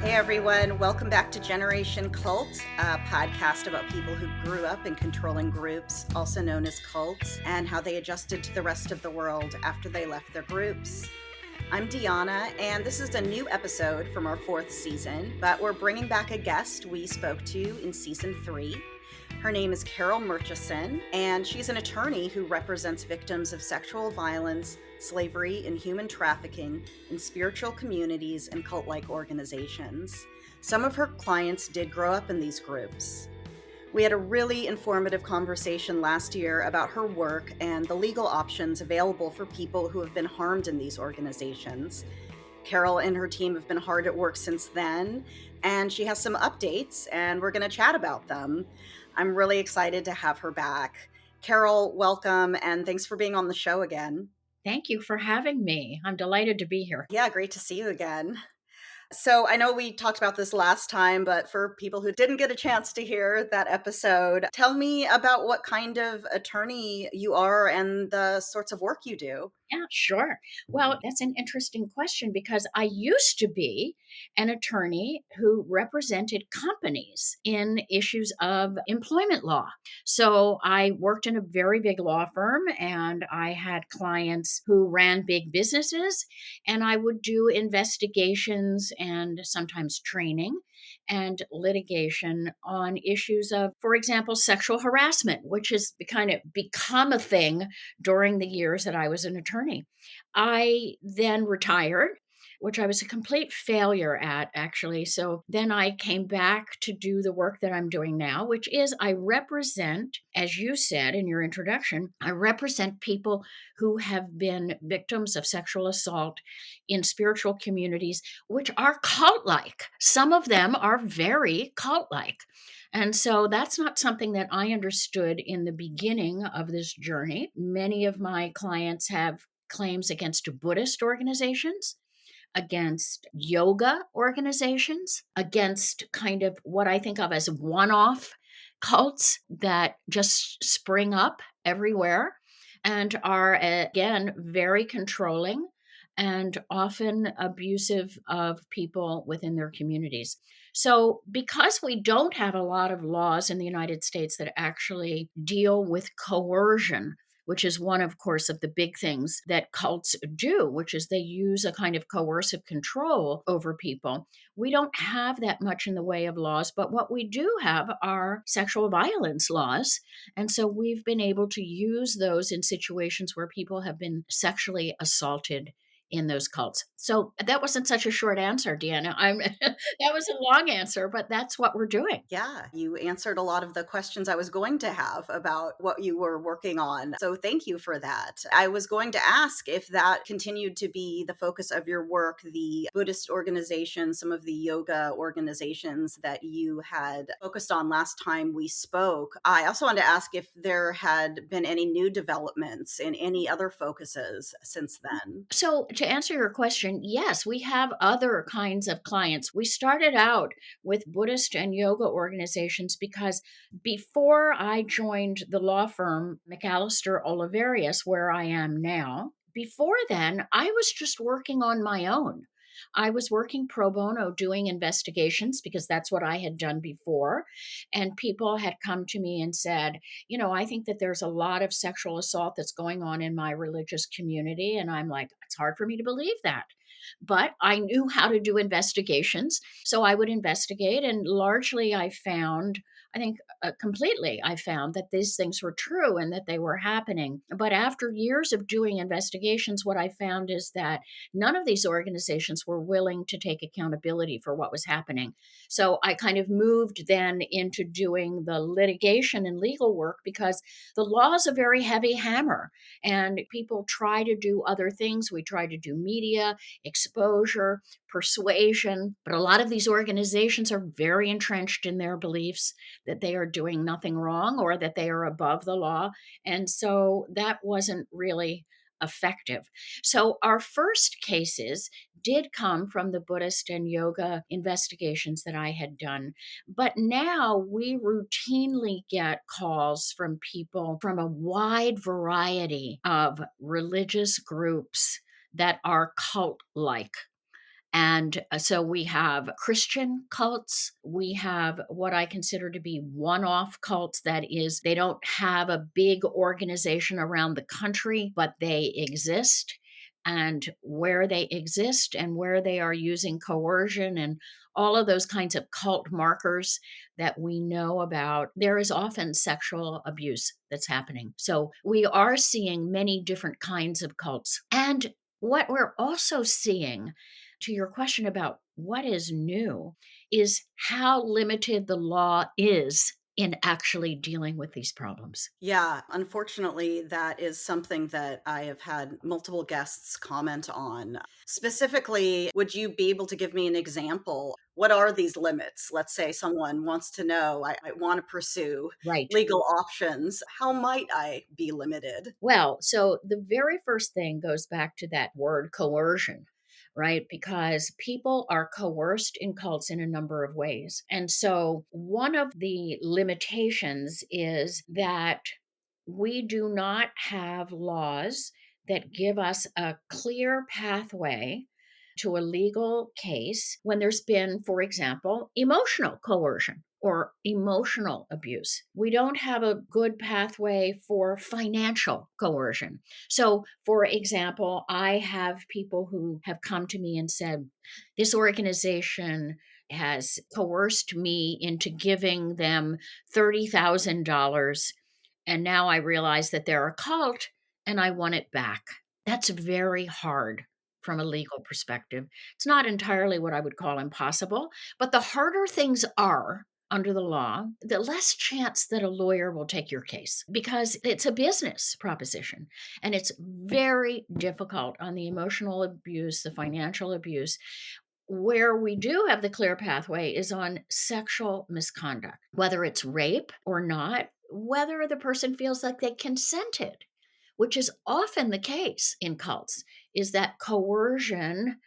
Hey everyone, welcome back to Generation Cult, a podcast about people who grew up in controlling groups, also known as cults, and how they adjusted to the rest of the world after they left their groups. I'm Dhyana, and this is a new episode from our 4th season, but we're bringing back a guest we spoke to in season 3. Her name is Carol Murchison, and she's an attorney who represents victims of sexual violence, slavery, and human trafficking in spiritual communities and cult-like organizations. Some of her clients did grow up in these groups. We had a really informative conversation last year about her work and the legal options available for people who have been harmed in these organizations. Carol and her team have been hard at work since then, and she has some updates, and we're going to chat about them. I'm really excited to have her back. Carol, welcome, and thanks for being on the show again. Thank you for having me. I'm delighted to be here. Yeah, great to see you again. So I know we talked about this last time, but for people who didn't get a chance to hear that episode, tell me about what kind of attorney you are and the sorts of work you do. Yeah, sure. Well, that's an interesting question because I used to be an attorney who represented companies in issues of employment law. So I worked in a very big law firm and I had clients who ran big businesses, and I would do investigations and sometimes training and litigation on issues of, for example, sexual harassment, which has kind of become a thing during the years that I was an attorney. I then retired, which I was a complete failure at, actually. So then I came back to do the work that I'm doing now, which is I represent, as you said in your introduction, I represent people who have been victims of sexual assault in spiritual communities, which are cult like. Some of them are very cult like. And so that's not something that I understood in the beginning of this journey. Many of my clients have claims against Buddhist organizations, against yoga organizations, against kind of what I think of as one off cults that just spring up everywhere and are, again, very controlling and often abusive of people within their communities. So, because we don't have a lot of laws in the United States that actually deal with coercion, which is one, of course, of the big things that cults do, which is they use a kind of coercive control over people. We don't have that much in the way of laws, but what we do have are sexual violence laws. And so we've been able to use those in situations where people have been sexually assaulted in those cults. So that wasn't such a short answer, Deanna. That was a long answer, but that's what we're doing. Yeah, you answered a lot of the questions I was going to have about what you were working on. So thank you for that. I was going to ask if that continued to be the focus of your work, the Buddhist organizations, some of the yoga organizations that you had focused on last time we spoke. I also wanted to ask if there had been any new developments in any other focuses since then. So, to answer your question, yes, we have other kinds of clients. We started out with Buddhist and yoga organizations because before I joined the law firm McAllister Oliverius, where I am now, before then, I was just working on my own. I was working pro bono doing investigations because that's what I had done before. And people had come to me and said, I think that there's a lot of sexual assault that's going on in my religious community. And I'm like, it's hard for me to believe that. But I knew how to do investigations. So I would investigate. And largely, I found that these things were true and that they were happening. But after years of doing investigations, what I found is that none of these organizations were willing to take accountability for what was happening. So I kind of moved then into doing the litigation and legal work because the law is a very heavy hammer and people try to do other things. We try to do media, exposure, persuasion, but a lot of these organizations are very entrenched in their beliefs that they are doing nothing wrong or that they are above the law. And so that wasn't really effective. So our first cases did come from the Buddhist and yoga investigations that I had done. But now we routinely get calls from people from a wide variety of religious groups that are cult like. And so we have Christian cults. We have what I consider to be one off cults. That is, they don't have a big organization around the country, but they exist. And where they exist and where they are using coercion and all of those kinds of cult markers that we know about, there is often sexual abuse that's happening. So we are seeing many different kinds of cults. And what we're also seeing, to your question about what is new, is how limited the law is in actually dealing with these problems. Yeah, unfortunately, that is something that I have had multiple guests comment on. Specifically, would you be able to give me an example? What are these limits? Let's say someone wants to know, I want to pursue Right. legal options. How might I be limited? Well, so the very first thing goes back to that word coercion, right? Because people are coerced in cults in a number of ways. And so one of the limitations is that we do not have laws that give us a clear pathway to a legal case when there's been, for example, emotional coercion or emotional abuse. We don't have a good pathway for financial coercion. So, for example, I have people who have come to me and said, this organization has coerced me into giving them $30,000. And now I realize that they're a cult and I want it back. That's very hard from a legal perspective. It's not entirely what I would call impossible, but the harder things are under the law, the less chance that a lawyer will take your case because it's a business proposition and it's very difficult on the emotional abuse, the financial abuse. Where we do have the clear pathway is on sexual misconduct, whether it's rape or not, whether the person feels like they consented, which is often the case in cults, is that coercion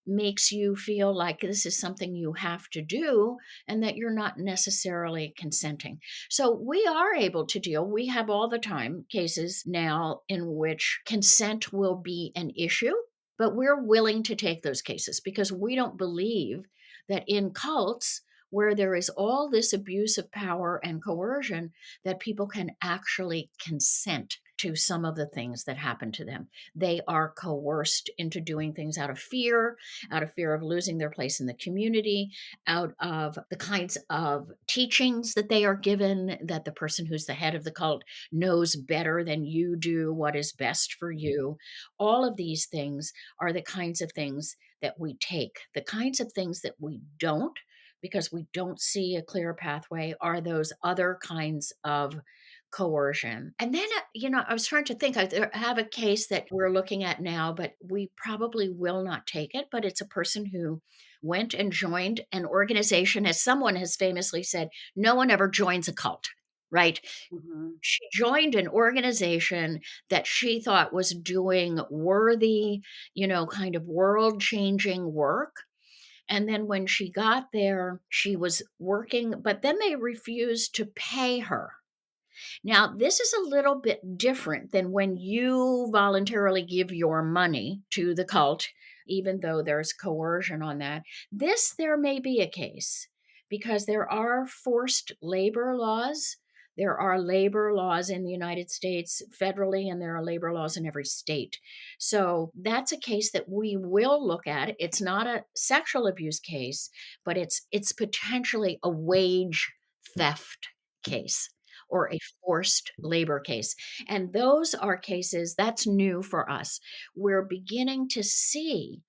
makes you feel like this is something you have to do and that you're not necessarily consenting. So we are able to deal, we have all the time cases now in which consent will be an issue, but we're willing to take those cases because we don't believe that in cults where there is all this abuse of power and coercion that people can actually consent to some of the things that happen to them. They are coerced into doing things out of fear of losing their place in the community, out of the kinds of teachings that they are given, that the person who's the head of the cult knows better than you do what is best for you. All of these things are the kinds of things that we take. The kinds of things that we don't, because we don't see a clear pathway, are those other kinds of coercion. And then, I was trying to think, I have a case that we're looking at now, but we probably will not take it. But it's a person who went and joined an organization. As someone has famously said, no one ever joins a cult, right? Mhm. She joined an organization that she thought was doing worthy, kind of world changing work. And then when she got there, she was working, but then they refused to pay her. Now, this is a little bit different than when you voluntarily give your money to the cult, even though there's coercion on that. This, there may be a case because there are forced labor laws. There are labor laws in the United States federally, and there are labor laws in every state. So that's a case that we will look at. It's not a sexual abuse case, but it's potentially a wage theft case or a forced labor case. And those are cases that's new for us. We're beginning to see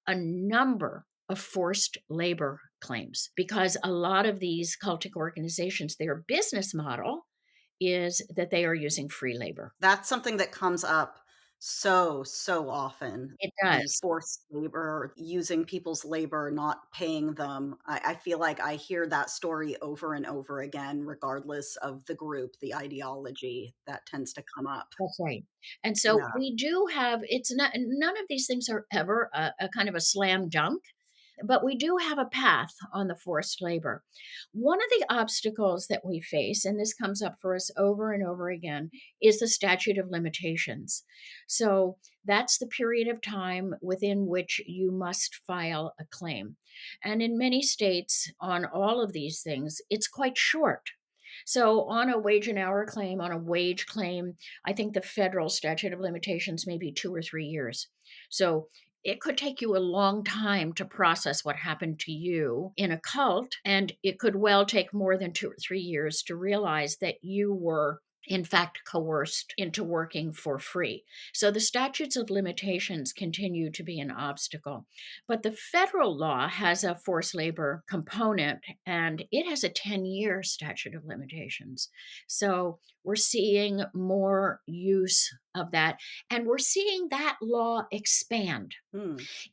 a number of forced labor claims because a lot of these cultic organizations, their business model is that they are using free labor. That's something that comes up so often. It The does. forced labor, using people's labor, not paying them. I feel like I hear that story over and over again, regardless of the group, the ideology that tends to come up. That's right. And so Yeah. we do have, it's not, none of these things are ever a kind of a slam dunk. But we do have a path on the forced labor. One of the obstacles that we face, and this comes up for us over and over again, is the statute of limitations. So that's the period of time within which you must file a claim. And in many states, on all of these things, it's quite short. So, on a wage and hour claim, on a wage claim, I think the federal statute of limitations may be 2 or 3 years. So, it could take you a long time to process what happened to you in a cult, and it could well take more than 2 or 3 years to realize that you were in fact coerced into working for free. So the statutes of limitations continue to be an obstacle. But the federal law has a forced labor component, and it has a 10-year statute of limitations. So we're seeing more use of that, and we're seeing that law expand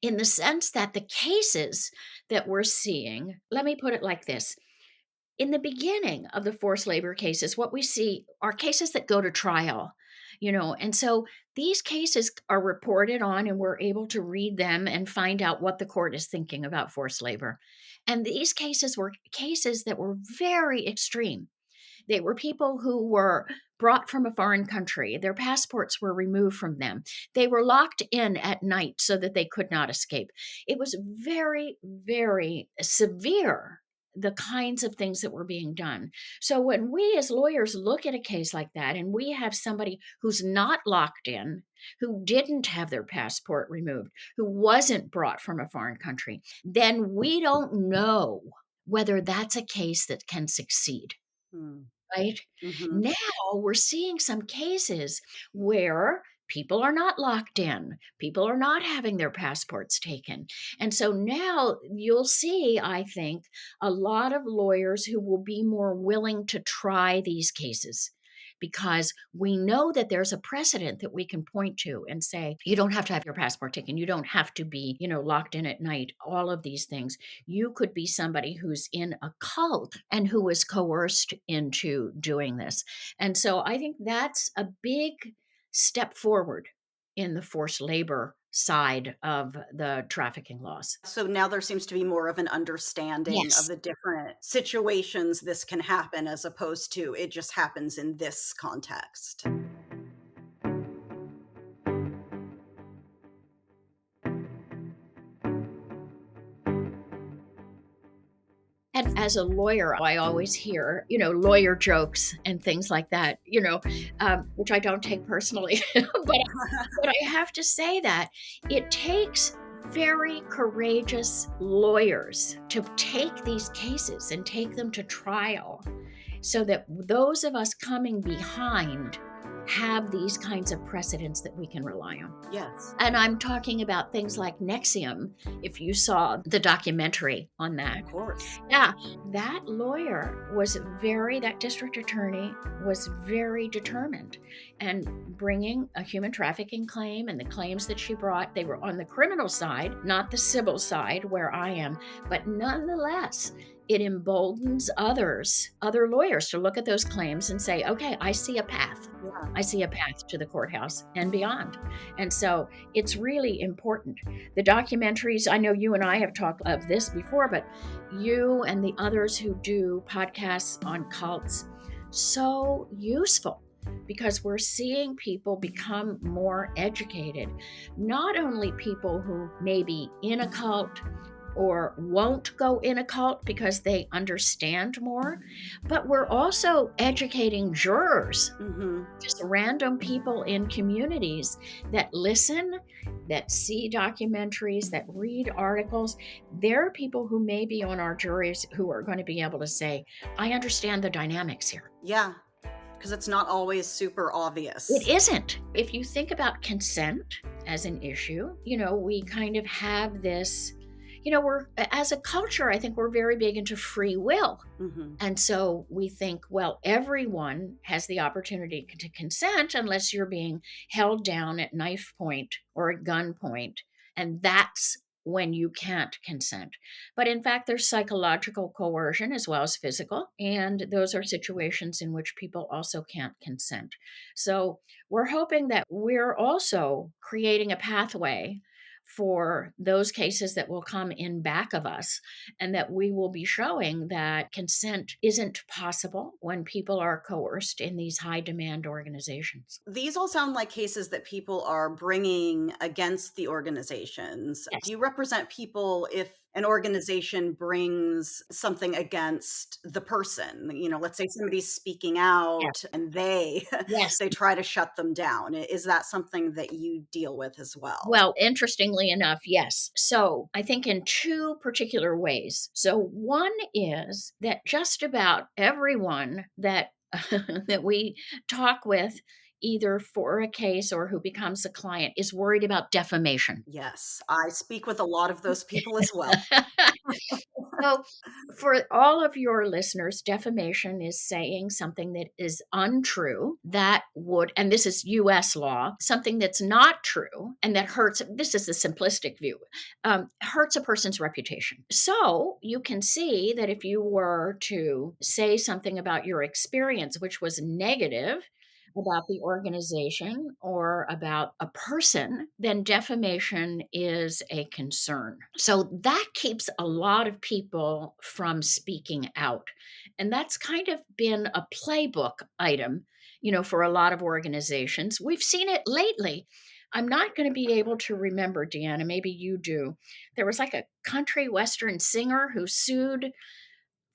in the sense that the cases that we're seeing, let me put it like this. In the beginning of the forced labor cases, what we see are cases that go to trial, and so these cases are reported on, and we're able to read them and find out what the court is thinking about forced labor. And these cases were cases that were very extreme. They were people who were brought from a foreign country. Their passports were removed from them. They were locked in at night so that they could not escape. It was very, very severe, the kinds of things that were being done. So when we as lawyers look at a case like that, and we have somebody who's not locked in, who didn't have their passport removed, who wasn't brought from a foreign country, then we don't know whether that's a case that can succeed. Right? Mm-hmm. Now we're seeing some cases where people are not locked in, people are not having their passports taken. And so now you'll see, I think, a lot of lawyers who will be more willing to try these cases, because we know that there's a precedent that we can point to and say, you don't have to have your passport taken. You don't have to be, locked in at night, all of these things. You could be somebody who's in a cult and who is coerced into doing this. And so I think that's a big step forward in the forced labor side of the trafficking laws. So now there seems to be more of an understanding of Yes. the different situations this can happen, as opposed to it just happens in this context. And as a lawyer, I always hear, lawyer jokes and things like that, which I don't take personally. But I have to say that it takes very courageous lawyers to take these cases and take them to trial, so that those of us coming behind have these kinds of precedents that we can rely on. Yes. And I'm talking about things like Nexium, if you saw the documentary on that. Of course. Yeah, that district attorney was very determined. And bringing a human trafficking claim, and the claims that she brought, they were on the criminal side, not the civil side where I am. But nonetheless, it emboldens other lawyers to look at those claims and say, okay, I see a path. Yeah. I see a path to the courthouse and beyond. And so it's really important. The documentaries, I know you and I have talked of this before, but you and the others who do podcasts on cults, so useful, because we're seeing people become more educated. Not only people who may be in a cult or won't go in a cult because they understand more, but we're also educating jurors, just random people in communities that listen, that see documentaries, that read articles. There are people who may be on our juries who are going to be able to say, I understand the dynamics here. Yeah, because it's not always super obvious. It isn't. If you think about consent as an issue, we kind of have this, we're, as a culture, I think we're very big into free will. And so we think, well, everyone has the opportunity to consent unless you're being held down at knife point or at gun point. And that's when you can't consent. But in fact, there's psychological coercion as well as physical. And those are situations in which people also can't consent. So we're hoping that we're also creating a pathway for those cases that will come in back of us, and that we will be showing that consent isn't possible when people are coerced in these high demand organizations. These all sound like cases that people are bringing against the organizations. Do Yes. you represent people if an organization brings something against the person? Let's say somebody's speaking Yes. out and they Yes. they try to shut them down. Is that something that you deal with as well? Well, interestingly enough, yes. So I think in two particular ways. So one is that just about everyone that that we talk with, either for a case or who becomes a client, is worried about defamation. Yes, I speak with a lot of those people as well. So, for all of your listeners, defamation is saying something that is untrue that would, and this is US law, something that's not true and that hurts. This is the simplistic view, hurts a person's reputation. So, you can see that if you were to say something about your experience, which was negative, about the organization or about a person, then defamation is a concern. So that keeps a lot of people from speaking out. And that's kind of been a playbook item, for a lot of organizations. We've seen it lately. I'm not going to be able to remember, Deanna, maybe you do. There was like a country western singer who sued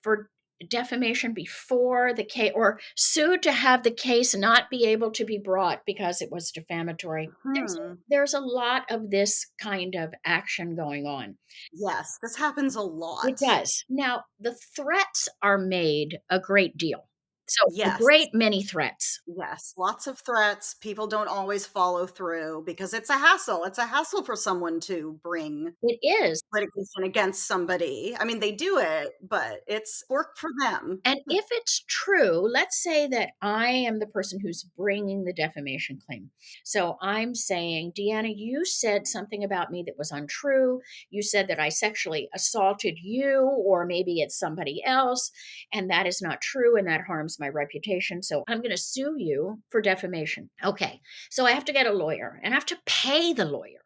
for defamation before the case, or sued to have the case not be able to be brought because it was defamatory. Hmm. There's a lot of this kind of action going on. Yes, this happens a It lot. does. Now, the threats are made a great deal. So, a Yes. great many threats. Yes, lots of threats. People don't always follow through because it's a hassle. It's a hassle for someone to bring It is. litigation against somebody. I mean, they do it, but it's work for them. And if it's true, let's say that I am the person who's bringing the defamation claim. So I'm saying, Deanna, you said something about me that was untrue. You said that I sexually assaulted you, or maybe it's somebody else, and that is not true, and that harms my reputation. So I'm going to sue you for defamation. Okay. So I have to get a lawyer and I have to pay the lawyer.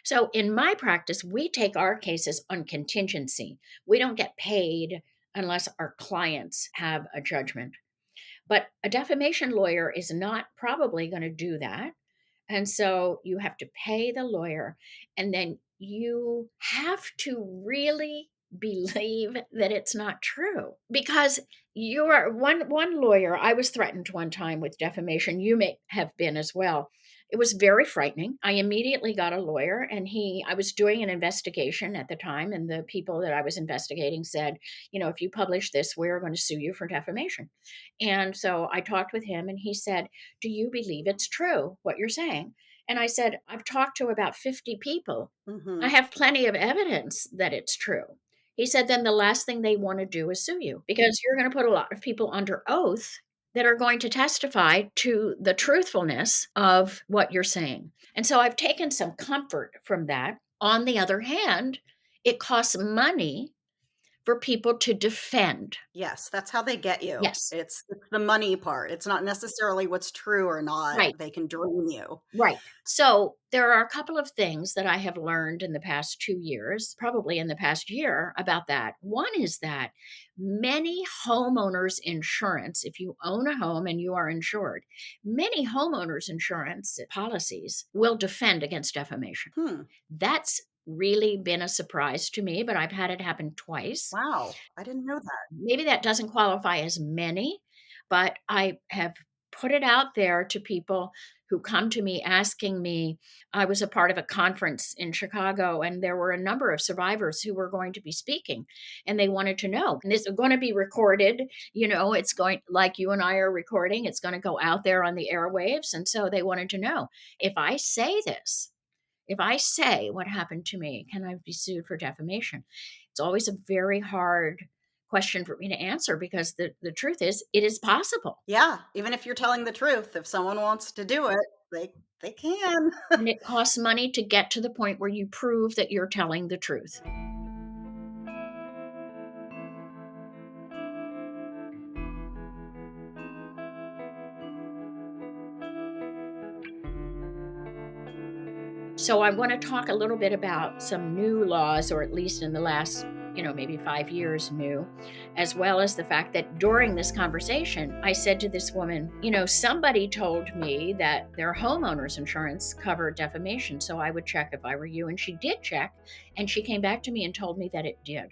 So in my practice, we take our cases on contingency. We don't get paid unless our clients have a judgment. But a defamation lawyer is not probably going to do that. And so you have to pay the lawyer, and then you have to really believe that it's not true, because you're one lawyer. I was threatened one time with defamation. You may have been as well. It was very frightening. I immediately got a lawyer, and I was doing an investigation at the time, and the people that I was investigating said, if you publish this, we're going to sue you for defamation. And so I talked with him, and he said, do you believe it's true what you're saying? And I said, I've talked to about 50 people. I Mhm. have plenty of evidence that it's true. He said, then the last thing they want to do is sue you, because you're going to put a lot of people under oath that are going to testify to the truthfulness of what you're saying. And so I've taken some comfort from that. On the other hand, it costs money for people to defend. Yes, that's how they get you. Yes, It's the money part. It's not necessarily what's true or not. right. They can drain you. Right. So there are a couple of things that I have learned in the past 2 years, probably in the past year, about that. One is that many homeowners insurance, if you own a home and you are insured, many homeowners insurance policies will defend against defamation. Hmm. That's really been a surprise to me, but I've had it happen twice. Wow, I didn't know that. Maybe that doesn't qualify as many, but I have put it out there to people who come to me asking me. I was a part of a conference in Chicago, and there were a number of survivors who were going to be speaking, and they wanted to know. And this is going to be recorded. It's going, like you and I are recording, it's going to go out there on the airwaves. And so they wanted to know, if I say this, if I say what happened to me, can I be sued for defamation? It's always a very hard question for me to answer, because the truth is, it is possible. Yeah, even if you're telling the truth, if someone wants to do it, they can. And it costs money to get to the point where you prove that you're telling the truth. So I want to talk a little bit about some new laws, or at least in the last, maybe 5 years new, as well as the fact that during this conversation, I said to this woman, somebody told me that their homeowner's insurance covered defamation. So I would check if I were you. And she did check. And she came back to me and told me that it did.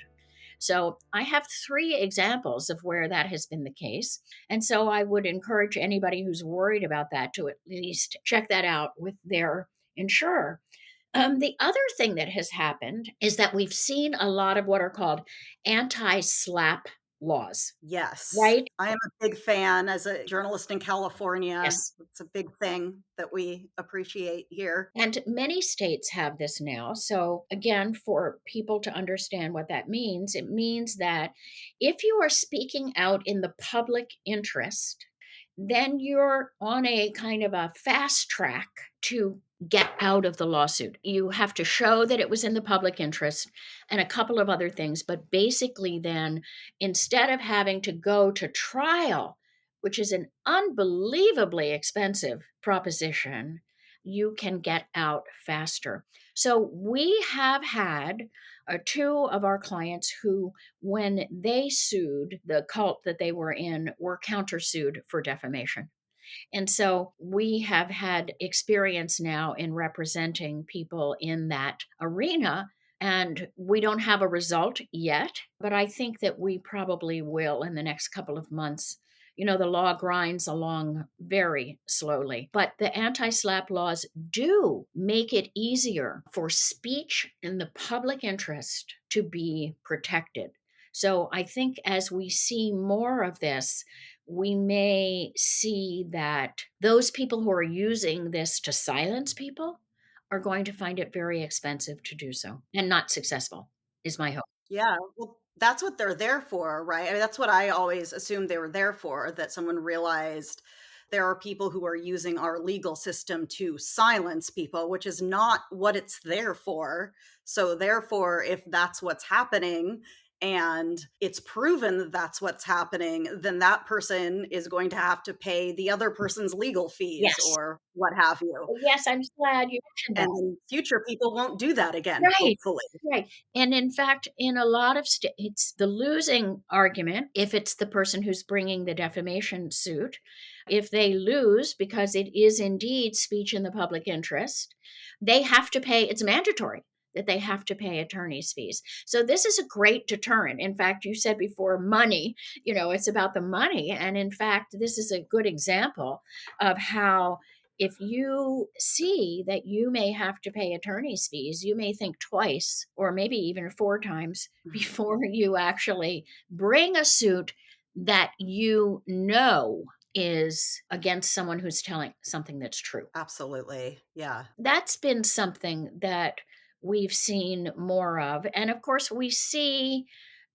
So I have 3 examples of where that has been the case. And so I would encourage anybody who's worried about that to at least check that out with their insurer. The other thing that has happened is that we've seen a lot of what are called anti-slap laws, Yes. right? I am a big fan as a journalist in California. Yes. It's a big thing that we appreciate here. And many states have this now. So, again, for people to understand what that means, it means that if you are speaking out in the public interest, then you're on a kind of a fast track to get out of the lawsuit. You have to show that it was in the public interest and a couple of other things. But basically, then, instead of having to go to trial, which is an unbelievably expensive proposition, you can get out faster. So we have had 2 of our clients who, when they sued the cult that they were in, were countersued for defamation. And so we have had experience now in representing people in that arena. And we don't have a result yet, but I think that we probably will in the next couple of months. The law grinds along very slowly, but the anti slap laws do make it easier for speech in the public interest to be protected. So I think as we see more of this, we may see that those people who are using this to silence people are going to find it very expensive to do so and not successful, is my hope. Yeah, well, that's what they're there for, right? I mean, that's what I always assumed they were there for, that someone realized there are people who are using our legal system to silence people, which is not what it's there for. So, therefore, if that's what's happening and it's proven that that's what's happening, then that person is going to have to pay the other person's legal fees Yes. or what have you. Yes, I'm glad you mentioned And that. then future people won't do that again, Right. hopefully. Right. And in fact, in a lot of states, the losing argument, if it's the person who's bringing the defamation suit, if they lose because it is indeed speech in the public interest, they have to pay, it's mandatory that they have to pay attorney's fees. So this is a great deterrent. In fact, you said before money, it's about the money. And in fact, this is a good example of how if you see that you may have to pay attorney's fees, you may think twice or maybe even 4 times before you actually bring a suit that is against someone who's telling something that's true. Absolutely. Yeah. That's been something that we've seen more of. And of course, we see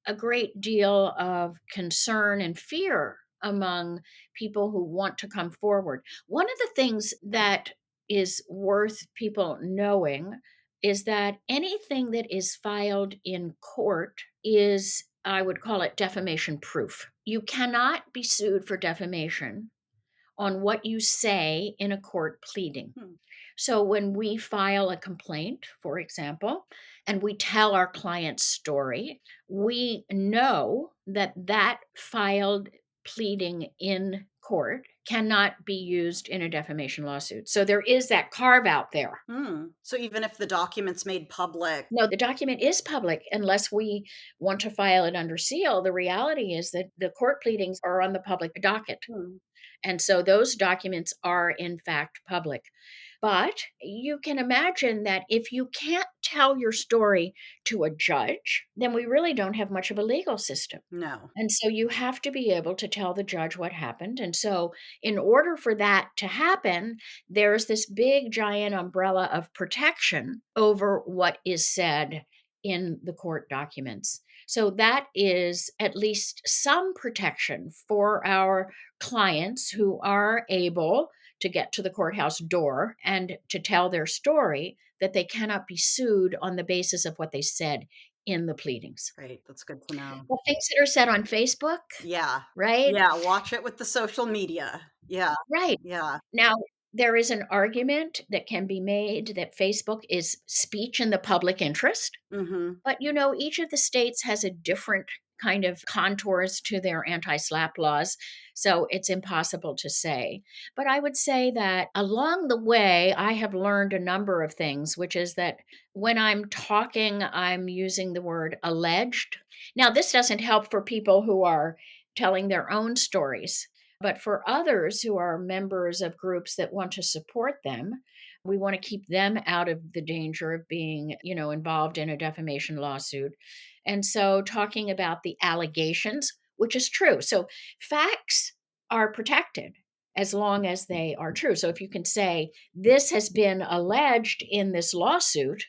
a great deal of concern and fear among people who want to come forward. One of the things that is worth people knowing is that anything that is filed in court is, I would call it defamation proof. You cannot be sued for defamation on what you say in a court pleading. Hmm. So when we file a complaint, for example, and we tell our client's story, we know that that filed pleading in court cannot be used in a defamation lawsuit. So there is that carve out there. So even if the document's made public. No, the document is public unless we want to file it under seal. The reality is that the court pleadings are on the public docket. Hmm. And so those documents are, in fact, public. But you can imagine that if you can't tell your story to a judge, then we really don't have much of a legal system. No. And so you have to be able to tell the judge what happened. And so, in order for that to happen, there's this big giant umbrella of protection over what is said in the court documents. So, that is at least some protection for our clients who are able to get to the courthouse door and to tell their story, that they cannot be sued on the basis of what they said in the pleadings. Great. That's good to know. Well, things that are said on Facebook, Yeah. right? Yeah. Watch it with the social media. Yeah. Right. Yeah. Now, There is an argument that can be made that Facebook is speech in the public interest. Hmm. But, each of the states has a different kind of contours to their anti-SLAPP laws, so it's impossible to say. But I would say that along the way, I have learned a number of things, which is that when I'm talking, I'm using the word alleged. Now, this doesn't help for people who are telling their own stories, but for others who are members of groups that want to support them, we want to keep them out of the danger of being, involved in a defamation lawsuit. And so talking about the allegations, which is true. So facts are protected as long as they are true. So if you can say this has been alleged in this lawsuit,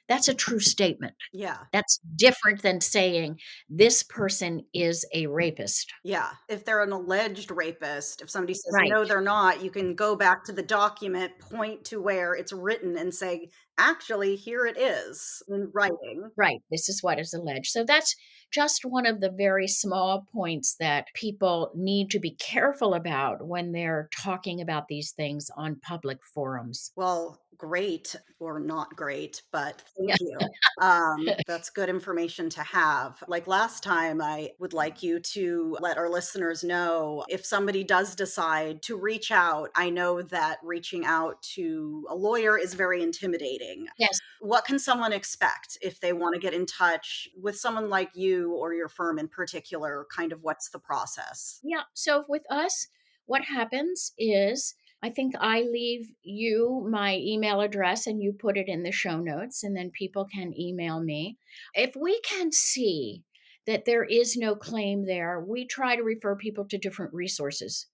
that's a true statement. Yeah. That's different than saying this person is a rapist. Yeah. If they're an alleged rapist, if somebody says, Right. no, they're not, you can go back to the document, point to where it's written, and say, actually, here it is in writing. Right. This is what is alleged. So that's just one of the very small points that people need to be careful about when they're talking about these things on public forums. Well, great or not great, but thank Yeah. you. That's good information to have. Like last time, I would like you to let our listeners know if somebody does decide to reach out. I know that reaching out to a lawyer is very intimidating. Yes. What can someone expect if they want to get in touch with someone like you or your firm in particular? Kind of what's the process? Yeah. So with us, what happens is I think I leave you my email address and you put it in the show notes, and then people can email me. If we can see that there is no claim there, we try to refer people to different resources,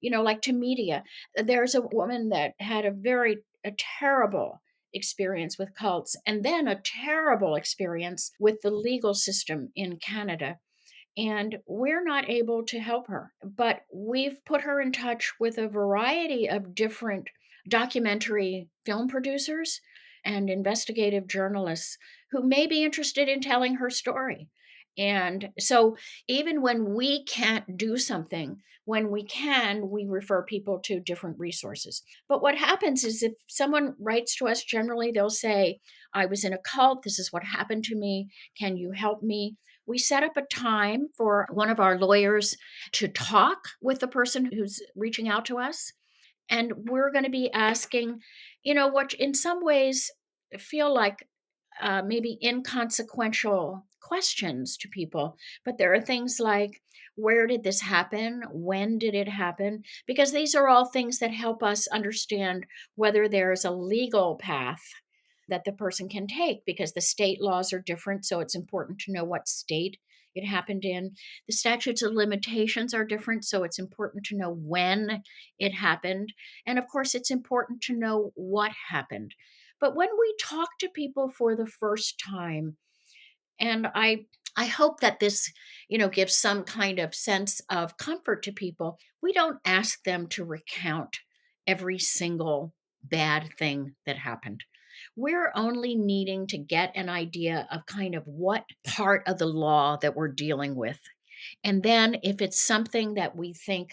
like to media. There's a woman that had a terrible experience with cults and then a terrible experience with the legal system in Canada, and we're not able to help her. But we've put her in touch with a variety of different documentary film producers and investigative journalists who may be interested in telling her story. And so, even when we can't do something, when we can, we refer people to different resources. But what happens is if someone writes to us, generally they'll say, I was in a cult, this is what happened to me, can you help me? We set up a time for one of our lawyers to talk with the person who's reaching out to us. And we're going to be asking, what in some ways feel like maybe inconsequential questions to people. But there are things like, where did this happen? When did it happen? Because these are all things that help us understand whether there's a legal path that the person can take, because the state laws are different. So it's important to know what state it happened in. The statutes of limitations are different. So it's important to know when it happened. And of course, it's important to know what happened. But when we talk to people for the first time, and I hope that this, gives some kind of sense of comfort to people. We don't ask them to recount every single bad thing that happened. We're only needing to get an idea of kind of what part of the law that we're dealing with. And then if it's something that we think,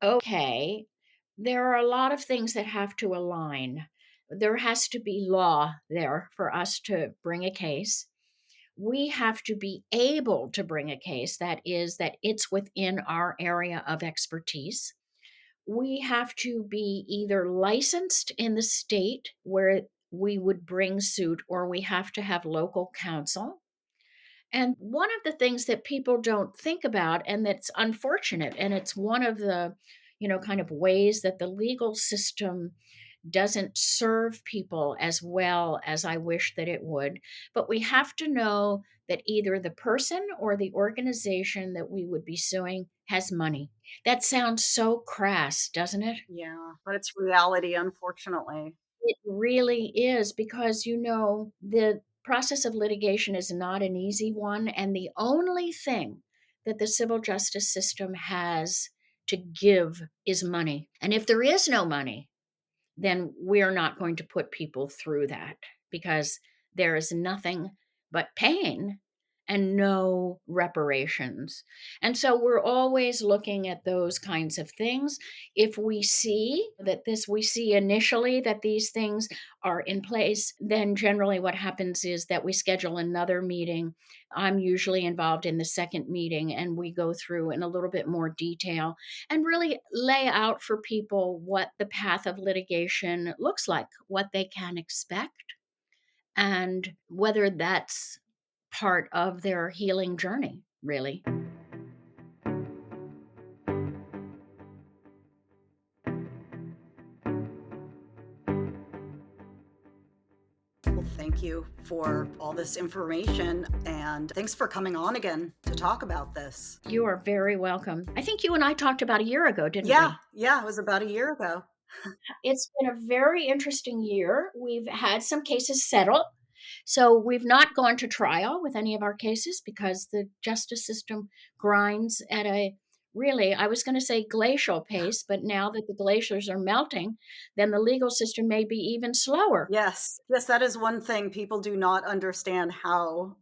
okay, there are a lot of things that have to align. There has to be law there for us to bring a case. We have to be able to bring a case that is that it's within our area of expertise. We have to be either licensed in the state where we would bring suit, or we have to have local counsel. And one of the things that people don't think about, and that's unfortunate, and it's one of the, kind of ways that the legal system doesn't serve people as well as I wish that it would. But we have to know that either the person or the organization that we would be suing has money. That sounds so crass, doesn't it? Yeah, but it's reality, unfortunately. It really is, because, the process of litigation is not an easy one. And the only thing that the civil justice system has to give is money. And if there is no money, then we're not going to put people through that, because there is nothing but pain and no reparations. And so we're always looking at those kinds of things. If we see initially that these things are in place, then generally what happens is that we schedule another meeting. I'm usually involved in the second meeting, and we go through in a little bit more detail and really lay out for people what the path of litigation looks like, what they can expect, and whether that's part of their healing journey, really. Well, thank you for all this information, and thanks for coming on again to talk about this. You are very welcome. I think you and I talked about a year ago, didn't Yeah, we? yeah, it was about a year ago. It's been a very interesting year. We've had some cases settled. So we've not gone to trial with any of our cases because the justice system grinds at a really, I was going to say glacial pace, but now that the glaciers are melting, then the legal system may be even slower. Yes, yes, that is one thing people do not understand how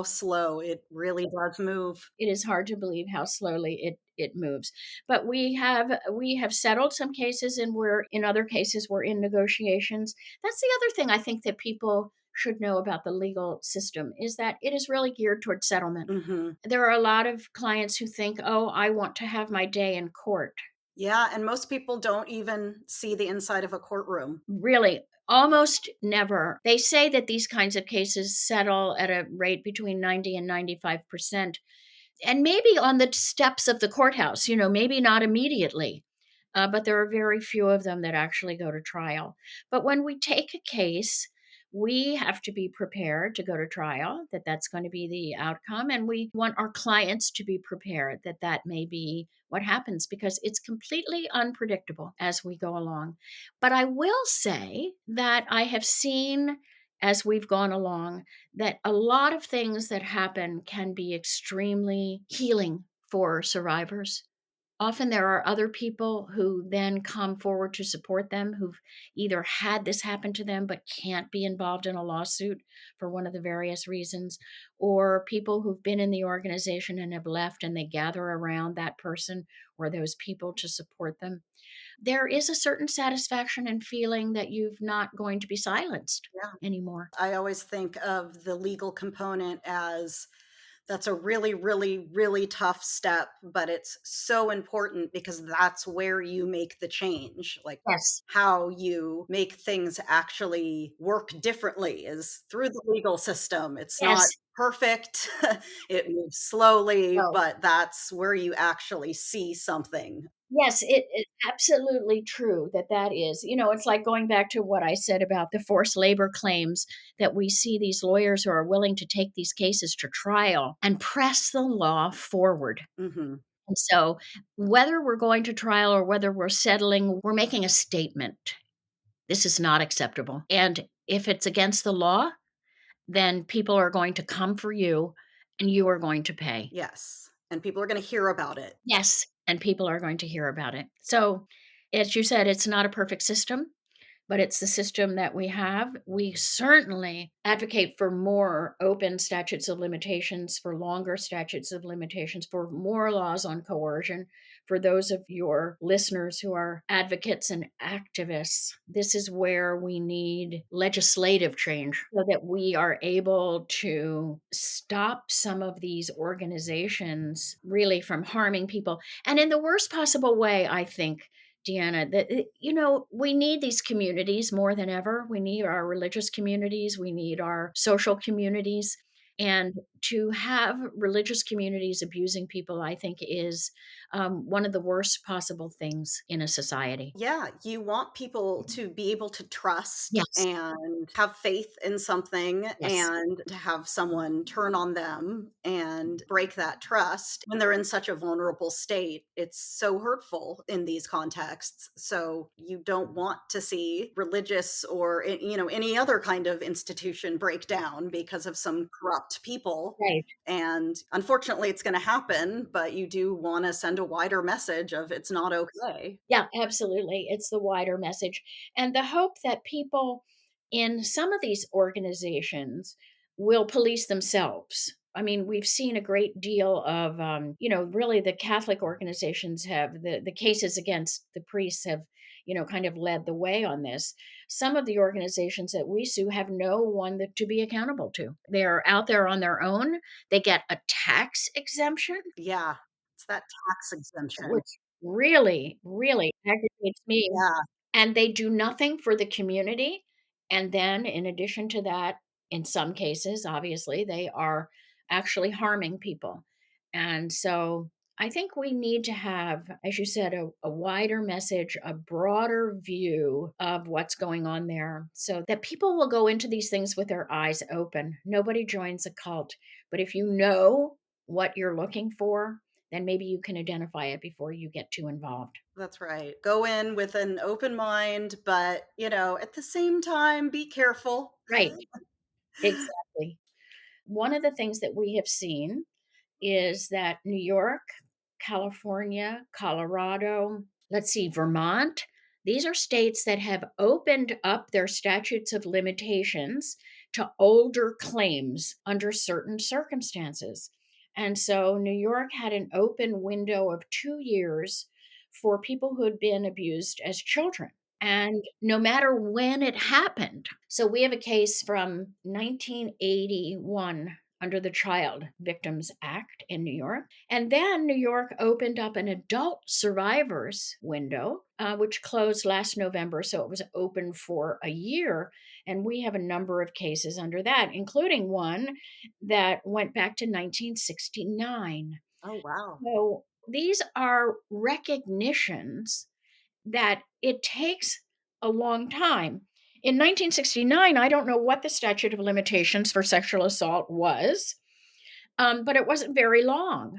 slow it really does move. It is hard to believe how slowly it moves. But we have settled some cases, and we're in other cases we're in negotiations. That's the other thing I think that people should know about the legal system is that it is really geared towards settlement. Mhm. There are a lot of clients who think, "Oh, I want to have my day in court." Yeah, and most people don't even see the inside of a courtroom. Really, almost never. They say that these kinds of cases settle at a rate between 90 and 95%. And maybe on the steps of the courthouse, maybe not immediately, but there are very few of them that actually go to trial. But when we take a case, we have to be prepared to go to trial, that that's going to be the outcome. And we want our clients to be prepared that that may be what happens because it's completely unpredictable as we go along. But I will say that I have seen as we've gone along that a lot of things that happen can be extremely healing for survivors. Often there are other people who then come forward to support them who've either had this happen to them but can't be involved in a lawsuit for one of the various reasons, or people who've been in the organization and have left and they gather around that person or those people to support them. There is a certain satisfaction in feeling that you're not going to be silenced Yeah. anymore. I always think of the legal component as that's a really, really, really tough step, but it's so important because that's where you make the change. Like Yes, how you make things actually work differently is through the legal system. It's not yes. perfect, it moves slowly, Oh, but that's where you actually see something. yes, it's absolutely true that that is. It's like going back to what I said about the forced labor claims that we see these lawyers who are willing to take these cases to trial and press the law forward. Mhm. And so, whether we're going to trial or whether we're settling, we're making a statement. This is not acceptable. And if it's against the law, then people are going to come for you and you are going to pay. Yes, and people are gonna hear about it. Yes, and people are going to hear about it. So, as you said, it's not a perfect system, but it's the system that we have. We certainly advocate for more open statutes of limitations, for longer statutes of limitations, for more laws on coercion. For those of your listeners who are advocates and activists, this is where we need legislative change so that we are able to stop some of these organizations really from harming people. And in the worst possible way, I think Deanna, that we need these communities more than ever. We need our religious communities, we need our social communities. And to have religious communities abusing people, I think, is one of the worst possible things in a society. Yeah, you want people to be able to trust Yes, and have faith in something yes, and to have someone turn on them and break that trust when they're in such a vulnerable state. It's so hurtful in these contexts. So you don't want to see religious or any other kind of institution break down because of some corrupt people. right. And unfortunately, it's going to happen, but you do want to send a wider message of it's not okay. Yeah, absolutely. It's the wider message. And the hope that people in some of these organizations will police themselves. I mean, we've seen a great deal of, really the Catholic organizations have the cases against the priests have, kind of led the way on this. Some of the organizations that we sue have no one to be accountable to. They're out there on their own. They get a tax exemption, Yeah, it's that tax exemption. which really, really aggravates me. Yeah, And they do nothing for the community. And then, in addition to that, in some cases, obviously, they are actually harming people. And so I think we need to have, as you said, a wider message, a broader view of what's going on there so that people will go into these things with their eyes open. Nobody joins a cult. But if you know what you're looking for, then maybe you can identify it before you get too involved. that's right. Go in with an open mind, but, at the same time, be careful. Right. Exactly. One of the things that we have seen is that New York, California, Colorado, let's see, Vermont, these are states that have opened up their statutes of limitations to older claims under certain circumstances. And so New York had an open window of 2 years for people who had been abused as children. And no matter when it happened. So we have a case from 1981 under the Child Victims Act in New York. And then New York opened up an adult survivors window, which closed last November. So it was open for a year. And we have a number of cases under that, including one that went back to 1969. Oh, wow. So these are recognitions that it takes a long time. In 1969, I don't know what the statute of limitations for sexual assault was, but it wasn't very long.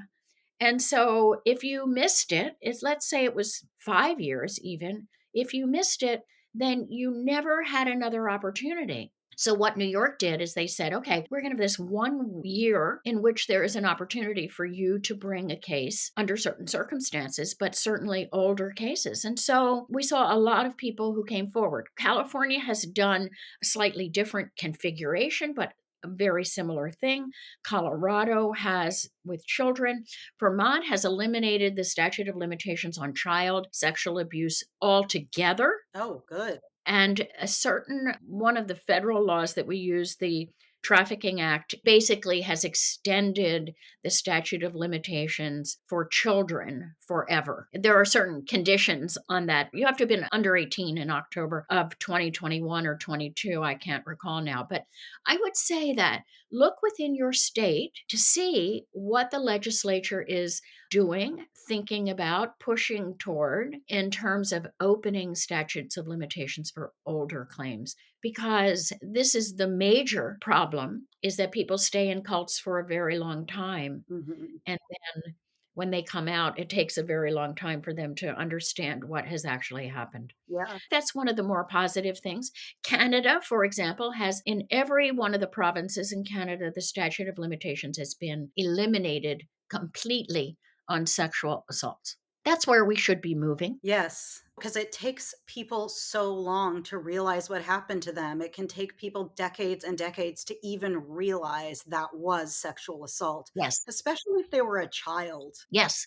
And so if you missed it, let's say it was 5 years even, if you missed it, then you never had another opportunity. So what New York did is they said, okay, we're going to have this 1 year in which there is an opportunity for you to bring a case under certain circumstances, but certainly older cases. And so we saw a lot of people who came forward. California has done a slightly different configuration, but a very similar thing. Colorado has with children. Vermont has eliminated the statute of limitations on child sexual abuse altogether. Oh, good. And a certain one of the federal laws that we use, the Trafficking Act, basically has extended the statute of limitations for children forever. There are certain conditions on that. You have to have been under 18 in October of 2021 or 22. I can't recall now. But I would say that look within your state to see what the legislature is doing, thinking about, pushing toward in terms of opening statutes of limitations for older claims. Because this is the major problem, is that people stay in cults for a very long time. Mhm. And then when they come out, it takes a very long time for them to understand what has actually happened. Yeah. That's one of the more positive things. Canada, for example, has in every one of the provinces in Canada, the statute of limitations has been eliminated completely on sexual assaults. That's where we should be moving. Yes, because it takes people so long to realize what happened to them. It can take people decades and decades to even realize that was sexual assault, Yes. especially if they were a child. Yes.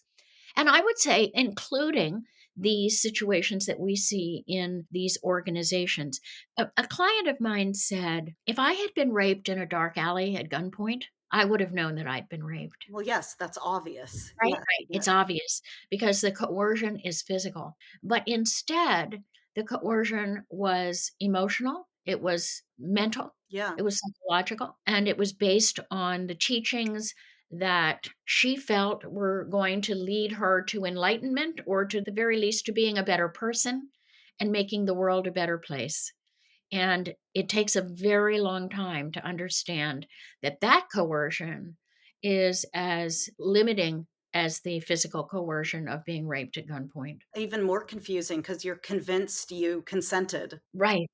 And I would say, including these situations that we see in these organizations. A client of mine said, if I had been raped in a dark alley at gunpoint, I would have known that I'd been raped. Well, yes, that's obvious. Right, Yeah, right. yeah, It's obvious because the coercion is physical. But instead, the coercion was emotional, it was mental, yeah. it was psychological, and it was based on the teachings that she felt were going to lead her to enlightenment or to the very least to being a better person and making the world a better place. And it takes a very long time to understand that that coercion is as limiting as the physical coercion of being raped at gunpoint. Even more confusing because you're convinced you consented. Right.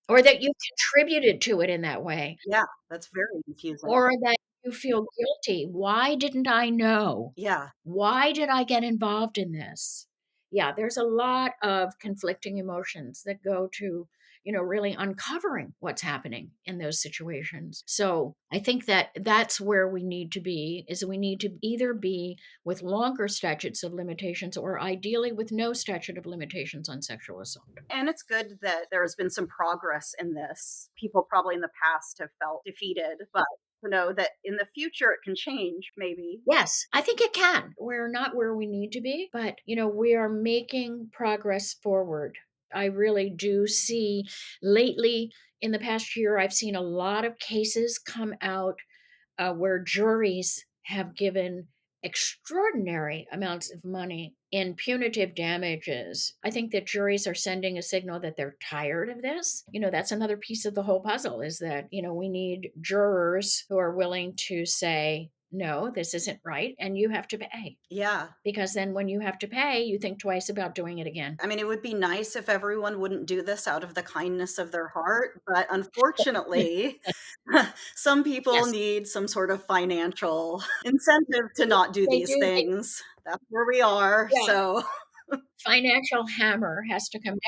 Or that you contributed to it in that way, Yeah, that's very confusing. or that you feel guilty. Why didn't I know? Yeah, Why did I get involved in this? Yeah, there's a lot of conflicting emotions that go to really uncovering what's happening in those situations. So I think that that's where we need to be, is we need to either be with longer statutes of limitations or ideally with no statute of limitations on sexual assault. And it's good that there has been some progress in this. People probably in the past have felt defeated, but to know that in the future it can change, maybe. Yes, I think it can. We're not where we need to be, but we are making progress forward. I really do see lately in the past year, I've seen a lot of cases come out where juries have given extraordinary amounts of money in punitive damages. I think that juries are sending a signal that they're tired of this. That's another piece of the whole puzzle, is that, we need jurors who are willing to say, no, this isn't right, and you have to pay. Yeah. Because then when you have to pay, you think twice about doing it again. I mean, it would be nice if everyone wouldn't do this out of the kindness of their heart, but unfortunately, some people Yes, need some sort of financial incentive to not do they these do. things. That's where we are. Yeah, So, financial hammer has to come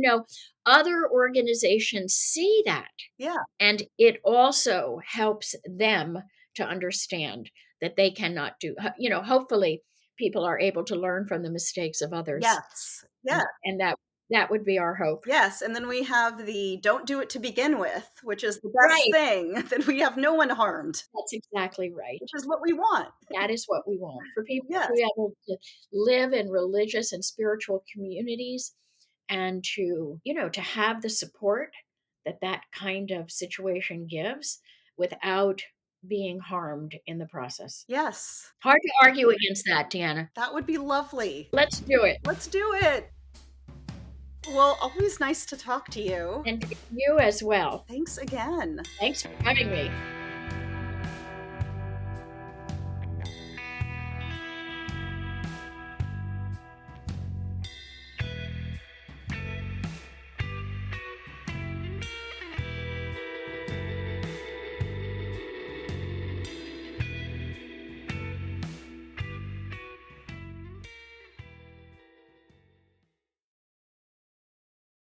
down. Other organizations see that. yeah. And it also helps them to understand that they cannot hopefully people are able to learn from the mistakes of others. Yes. Yeah. And that would be our hope. Yes. And then we have the don't do it to begin with, which is the best Right. thing. Then we have no one harmed, That's exactly right. which is what we want. That is what we want, for people Yes. to be able to live in religious and spiritual communities, and to have the support that that kind of situation gives without being harmed in the process. Yes. Hard to argue against that, Dhyana. That would be lovely. Let's do it. Let's do it. Well, always nice to talk to you. And you as well. Thanks again. Thanks for having me.